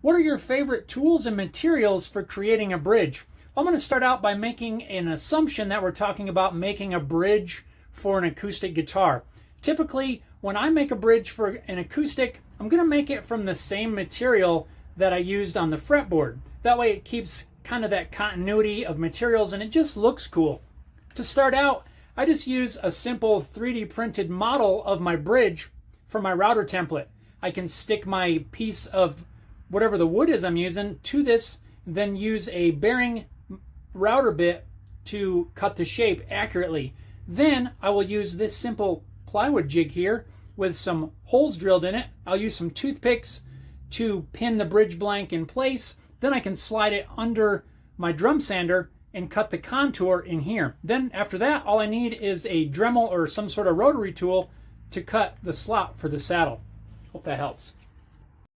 What are your favorite tools and materials for creating a bridge? I'm going to start out by making an assumption that we're talking about making a bridge for an acoustic guitar. Typically, when I make a bridge for an acoustic, I'm going to make it from the same material that I used on the fretboard. That way it keeps kind of that continuity of materials and it just looks cool. To start out, I just use a simple 3D printed model of my bridge for my router template. I can stick my piece of whatever the wood is I'm using to this, then use a bearing router bit to cut the shape accurately. Then I will use this simple plywood jig here with some holes drilled in it. I'll use some toothpicks to pin the bridge blank in place. Then I can slide it under my drum sander and cut the contour in here. Then after that, all I need is a Dremel or some sort of rotary tool to cut the slot for the saddle. Hope that helps.